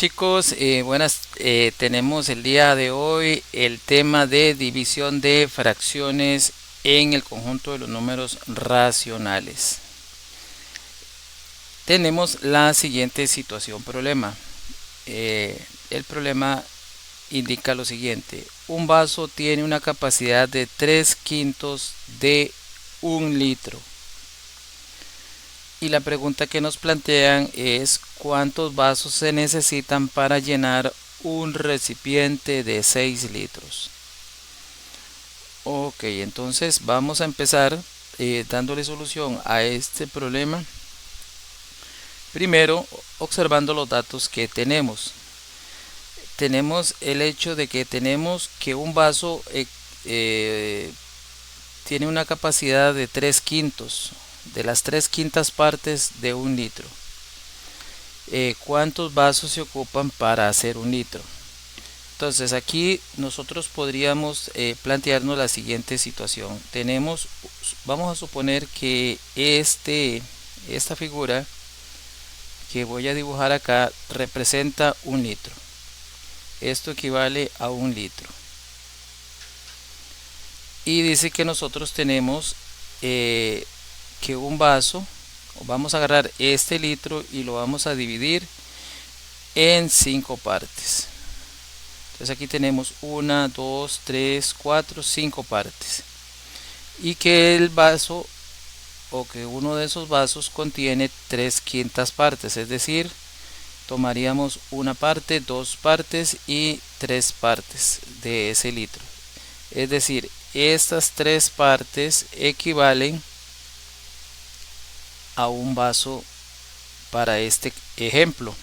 Chicos, tenemos el día de hoy el tema de división de fracciones en el conjunto de los números racionales. Tenemos la siguiente situación problema. El problema indica lo siguiente: un vaso tiene una capacidad de 3/5 de un litro. Y la pregunta que nos plantean es cuántos vasos se necesitan para llenar un recipiente de 6 litros. Ok, entonces vamos a empezar dándole solución a este problema. Primero, observando los datos que tenemos. Tenemos el hecho de que tenemos que un vaso tiene una capacidad de 3/5 de las 3/5 partes de un litro. ¿Cuántos vasos se ocupan para hacer un litro? Entonces aquí nosotros podríamos plantearnos la siguiente situación. Vamos a suponer que esta figura que voy a dibujar acá representa un litro. Esto equivale a un litro. Y dice que nosotros tenemos que un vaso, vamos a agarrar este litro y lo vamos a dividir en 5 partes. Entonces aquí tenemos 1, 2, 3, 4, 5 partes. Y que el vaso o que uno de esos vasos contiene 3/5 partes, es decir, tomaríamos una parte, 2 partes y 3 partes de ese litro. Es decir, estas 3 partes equivalen a un vaso para este ejemplo.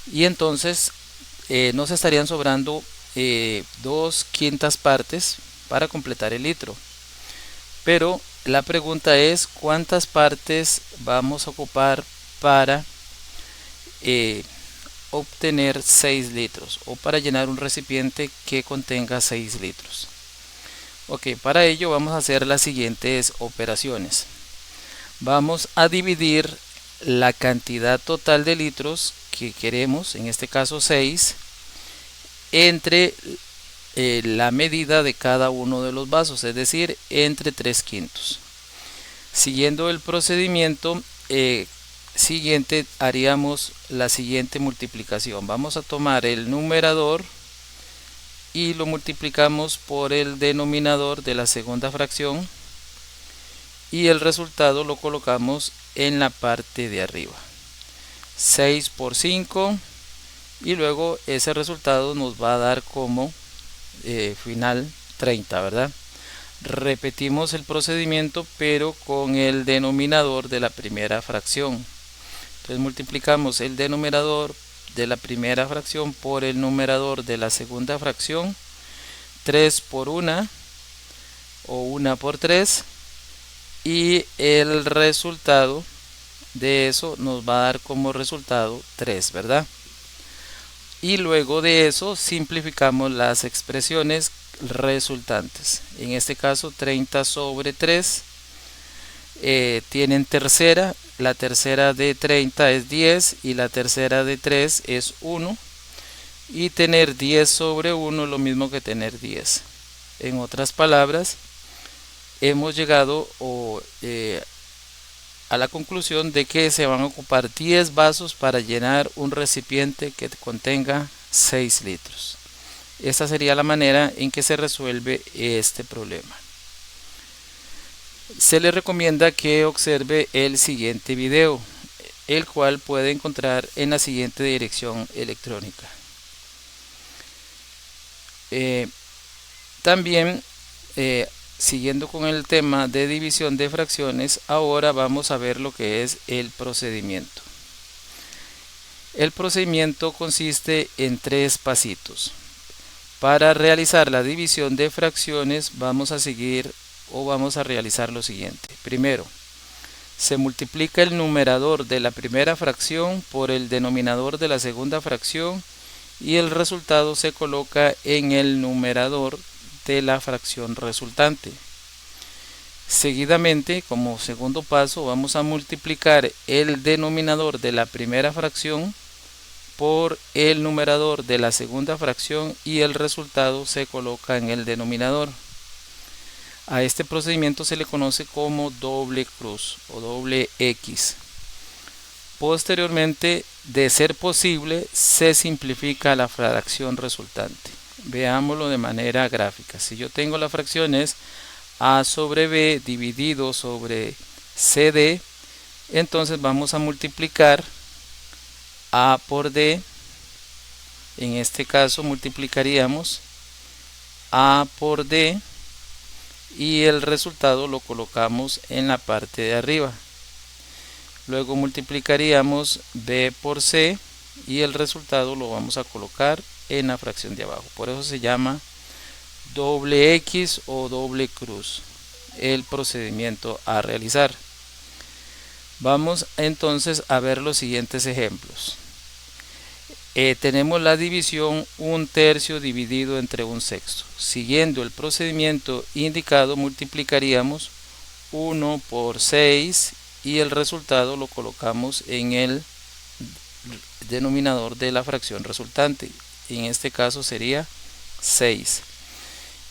Y entonces nos estarían sobrando 2/5 partes para completar el litro. Pero la pregunta es cuántas partes vamos a ocupar para obtener 6 litros o para llenar un recipiente que contenga 6 litros. Ok, para ello vamos a hacer las siguientes operaciones. Vamos a dividir la cantidad total de litros que queremos, en este caso 6, entre la medida de cada uno de los vasos, es decir, entre 3/5. Siguiendo el procedimiento siguiente, haríamos la siguiente multiplicación. Vamos a tomar el numerador y lo multiplicamos por el denominador de la segunda fracción y el resultado lo colocamos en la parte de arriba. 6 por 5 y luego ese resultado nos va a dar como final 30, ¿verdad? Repetimos el procedimiento pero con el denominador de la primera fracción. Entonces multiplicamos el denominador de la primera fracción por el numerador de la segunda fracción. 3 por 1 o 1 por 3 y el resultado de eso nos va a dar como resultado 3, ¿verdad? Y luego de eso simplificamos las expresiones resultantes. En este caso 30 sobre 3 tienen tercera. La tercera de 30 es 10 y la tercera de 3 es 1. Y tener 10 sobre 1 es lo mismo que tener 10. En otras palabras, hemos llegado a la conclusión de que se van a ocupar 10 vasos para llenar un recipiente que contenga 6 litros. Esta sería la manera en que se resuelve este problema. Se le recomienda que observe el siguiente video, el cual puede encontrar en la siguiente dirección electrónica. También siguiendo con el tema de división de fracciones, ahora vamos a ver lo que es el procedimiento. El procedimiento consiste en 3 pasitos. Para realizar la división de fracciones vamos a realizar lo siguiente. Primero, se multiplica el numerador de la primera fracción por el denominador de la segunda fracción y el resultado se coloca en el numerador de la fracción resultante. Seguidamente, como segundo paso, vamos a multiplicar el denominador de la primera fracción por el numerador de la segunda fracción y el resultado se coloca en el denominador. A este procedimiento se le conoce como doble cruz o doble X. Posteriormente, de ser posible, se simplifica la fracción resultante. Veámoslo de manera gráfica. Si yo tengo la fracción es A sobre B dividido sobre CD, entonces vamos a multiplicar A por D. En este caso multiplicaríamos A por D y el resultado lo colocamos en la parte de arriba. Luego multiplicaríamos B por C y el resultado lo vamos a colocar en la fracción de abajo. Por eso se llama doble X o doble cruz el procedimiento a realizar. Vamos entonces a ver los siguientes ejemplos. Tenemos la división 1/3 dividido entre 1/6. Siguiendo el procedimiento indicado multiplicaríamos 1 por 6 y el resultado lo colocamos en el denominador de la fracción resultante. En este caso sería 6.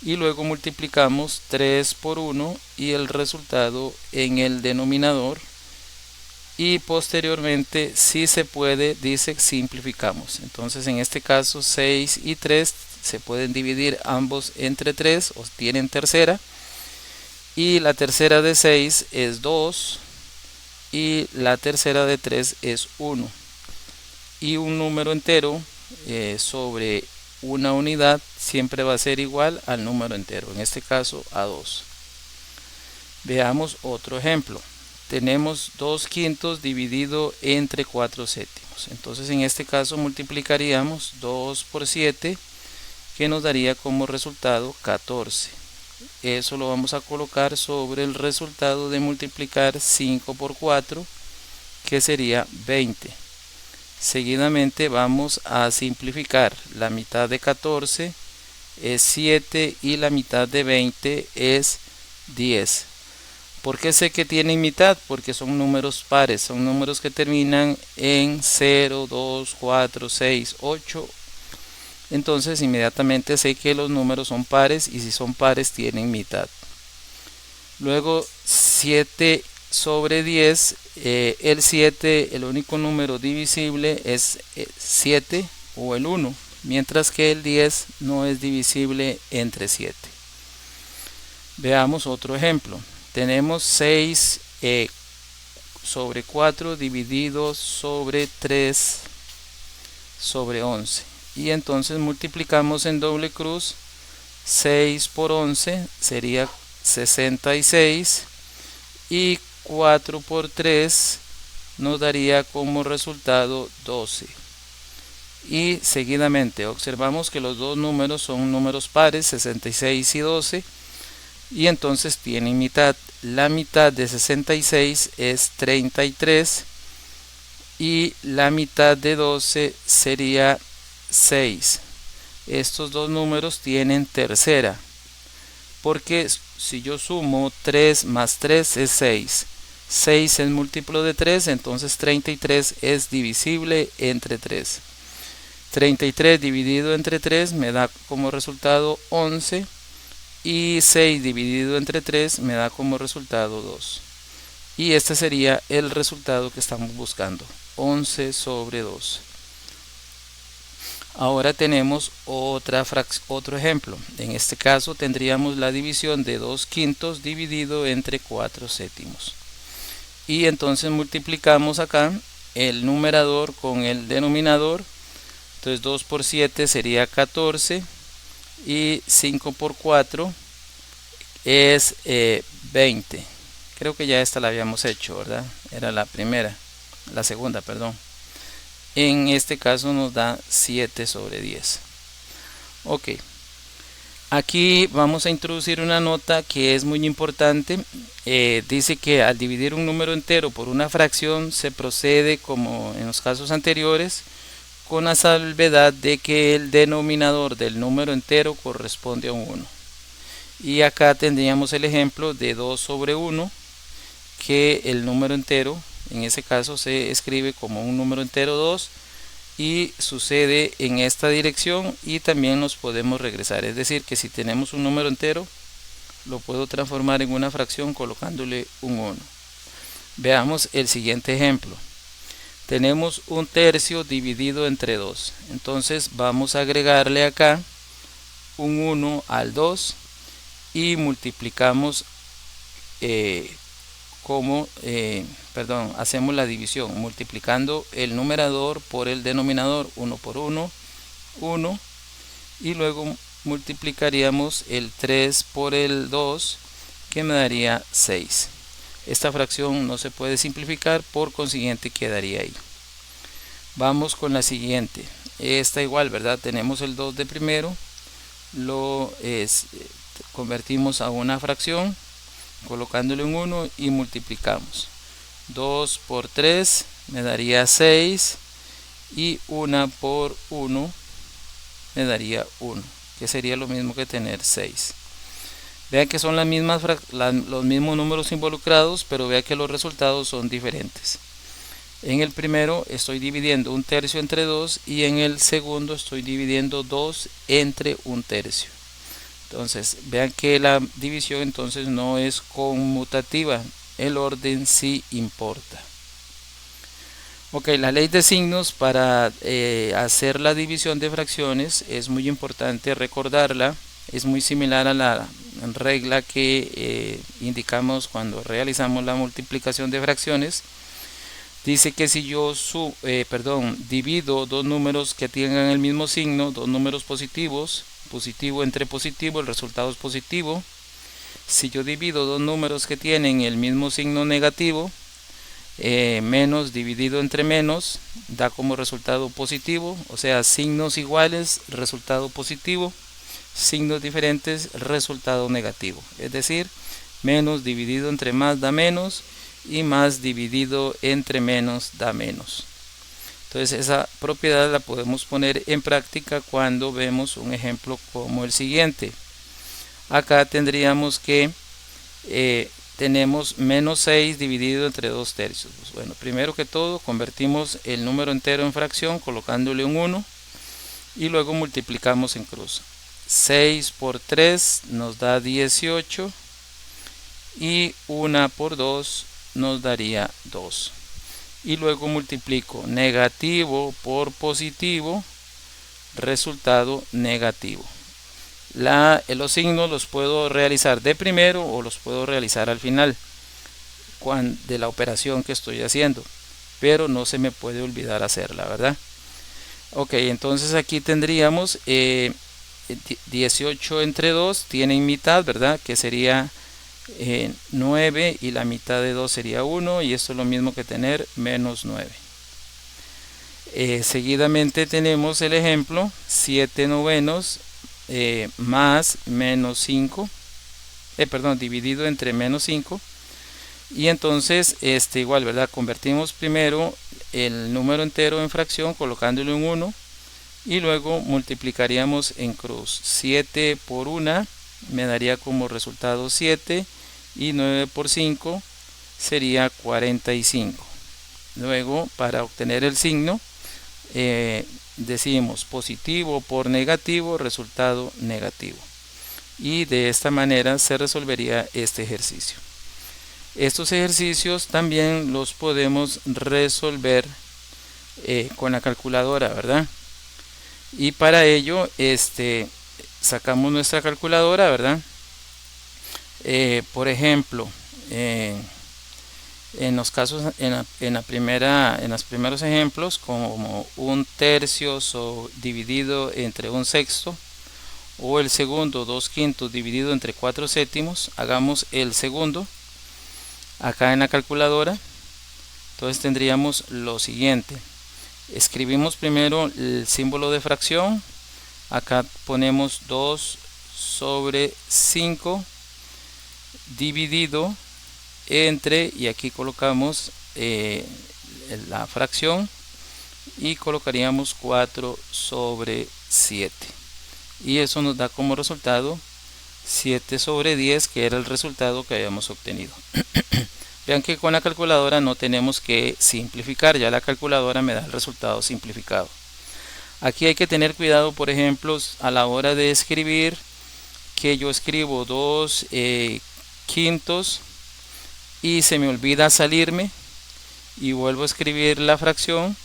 Y luego multiplicamos 3 por 1 y el resultado en el denominador. Y posteriormente, si se puede, dice simplificamos. Entonces en este caso 6 y 3 se pueden dividir ambos entre 3 o tienen tercera. Y la tercera de 6 es 2 y la tercera de 3 es 1. Y un número entero sobre una unidad siempre va a ser igual al número entero, en este caso a 2. Veamos otro ejemplo. Tenemos 2/5 dividido entre 4/7. Entonces en este caso multiplicaríamos 2 por 7, que nos daría como resultado 14. Eso lo vamos a colocar sobre el resultado de multiplicar 5 por 4, que sería 20. Seguidamente vamos a simplificar. La mitad de 14 es 7 y la mitad de 20 es 10. ¿Por qué sé que tienen mitad? Porque son números pares, son números que terminan en 0, 2, 4, 6, 8. Entonces inmediatamente sé que los números son pares y si son pares tienen mitad. Luego 7 sobre 10, el 7, el único número divisible es 7 o el 1, mientras que el 10 no es divisible entre 7. Veamos otro ejemplo. Tenemos 6 sobre 4 dividido sobre 3 sobre 11. Y entonces multiplicamos en doble cruz. 6 por 11 sería 66 y 4 por 3 nos daría como resultado 12. Y seguidamente observamos que los dos números son números pares, 66 y 12, y entonces tienen mitad. La mitad de 66 es 33 y la mitad de 12 sería 6. Estos dos números tienen tercera, porque si yo sumo 3 más 3 es 6. 6 es múltiplo de 3, entonces 33 es divisible entre 3. 33 dividido entre 3 me da como resultado 11 y 6 dividido entre 3 me da como resultado 2. Y este sería el resultado que estamos buscando, 11 sobre 2. Ahora tenemos otro ejemplo. En este caso tendríamos la división de 2/5 dividido entre 4/7. Y entonces multiplicamos acá el numerador con el denominador. Entonces 2 por 7 sería 14 y 5 por 4 es 20. Creo que ya esta la habíamos hecho, ¿verdad? Era la segunda, perdón. En este caso nos da 7 sobre 10. Ok. Aquí vamos a introducir una nota que es muy importante. Dice que al dividir un número entero por una fracción se procede como en los casos anteriores, con la salvedad de que el denominador del número entero corresponde a un 1. Y acá tendríamos el ejemplo de 2 sobre 1, que el número entero en ese caso se escribe como un número entero 2 y sucede en esta dirección, y también nos podemos regresar. Es decir, que si tenemos un número entero, lo puedo transformar en una fracción colocándole un 1. Veamos el siguiente ejemplo. Tenemos un tercio dividido entre 2. Entonces vamos a agregarle acá un 1 al 2 y multiplicamos hacemos la división multiplicando el numerador por el denominador, 1 por 1, 1, y luego multiplicaríamos el 3 por el 2, que me daría 6. Esta fracción no se puede simplificar, por consiguiente quedaría ahí. Vamos con la siguiente. Esta igual, ¿verdad? Tenemos el 2 de primero, lo convertimos a una fracción colocándole un 1 y multiplicamos. 2 por 3 me daría 6 y 1 por 1 me daría 1, que sería lo mismo que tener 6. Vean que son los mismos números involucrados, pero vean que los resultados son diferentes. En el primero estoy dividiendo un tercio entre 2 y en el segundo estoy dividiendo 2 entre un tercio. Entonces vean que la división entonces no es conmutativa, el orden sí importa. Ok, la ley de signos para hacer la división de fracciones es muy importante recordarla. Es muy similar a la regla que indicamos cuando realizamos la multiplicación de fracciones. Dice que si yo divido dos números que tengan el mismo signo, dos números positivos, positivo entre positivo, el resultado es positivo. Si yo divido dos números que tienen el mismo signo negativo, menos dividido entre menos da como resultado positivo, o sea, signos iguales, resultado positivo, signos diferentes, resultado negativo. Es decir, menos dividido entre más da menos y más dividido entre menos da menos. Entonces esa propiedad la podemos poner en práctica cuando vemos un ejemplo como el siguiente. Acá tendríamos que tenemos menos 6 dividido entre 2 tercios. Pues bueno, primero que todo convertimos el número entero en fracción colocándole un 1 y luego multiplicamos en cruz. 6 por 3 nos da 18 y 1 por 2 nos daría 2. Y luego multiplico negativo por positivo, resultado negativo. Los signos los puedo realizar de primero o los puedo realizar al final de la operación que estoy haciendo, pero no se me puede olvidar hacerla, ¿verdad? Ok, entonces aquí tendríamos 18 entre 2 tienen mitad, ¿verdad? Que sería 9 y la mitad de 2 sería 1, y esto es lo mismo que tener menos 9. Seguidamente tenemos el ejemplo 7 novenos más menos 5, dividido entre menos 5, y entonces igual, ¿verdad? Convertimos primero el número entero en fracción colocándole un 1 y luego multiplicaríamos en cruz. 7 por 1 me daría como resultado 7 y 9 por 5 sería 45. Luego, para obtener el signo, decimos positivo por negativo, resultado negativo, y de esta manera se resolvería este ejercicio. Estos ejercicios también los podemos resolver con la calculadora, ¿verdad? Y para ello sacamos nuestra calculadora, ¿verdad? Por ejemplo, en los casos, en los primeros ejemplos, como un tercio dividido entre un sexto, o el segundo 2/5 dividido entre 4/7, hagamos el segundo acá en la calculadora. Entonces tendríamos lo siguiente: escribimos primero el símbolo de fracción, acá ponemos 2 sobre 5 dividido entre, y aquí colocamos la fracción y colocaríamos 4 sobre 7, y eso nos da como resultado 7 sobre 10, que era el resultado que habíamos obtenido. Vean que con la calculadora no tenemos que simplificar, ya la calculadora me da el resultado simplificado. Aquí hay que tener cuidado, por ejemplo, a la hora de escribir, que yo escribo 2 quintos y se me olvida salirme y vuelvo a escribir la fracción.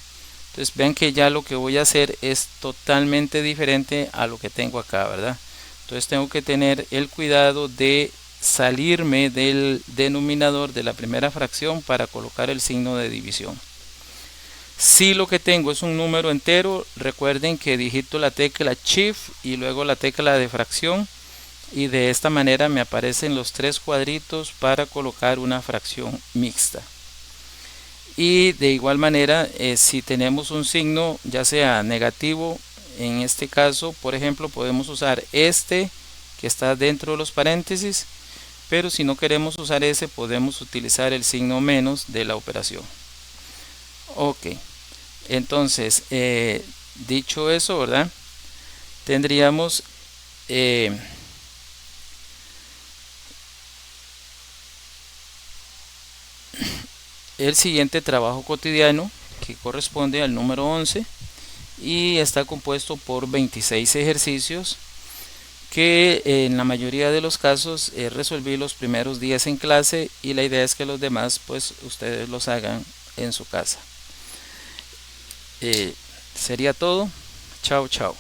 Entonces vean que ya lo que voy a hacer es totalmente diferente a lo que tengo acá, ¿verdad? Entonces tengo que tener el cuidado de salirme del denominador de la primera fracción para colocar el signo de división. Si lo que tengo es un número entero, recuerden que digito la tecla Shift y luego la tecla de fracción, y de esta manera me aparecen los 3 cuadritos para colocar una fracción mixta. Y de igual manera, si tenemos un signo ya sea negativo, en este caso por ejemplo podemos usar este que está dentro de los paréntesis, pero si no queremos usar ese podemos utilizar el signo menos de la operación. Ok, entonces dicho eso, ¿verdad? Tendríamos el siguiente trabajo cotidiano, que corresponde al número 11 y está compuesto por 26 ejercicios que en la mayoría de los casos resolví los primeros días en clase, y la idea es que los demás pues ustedes los hagan en su casa. Sería todo. Chao, chao.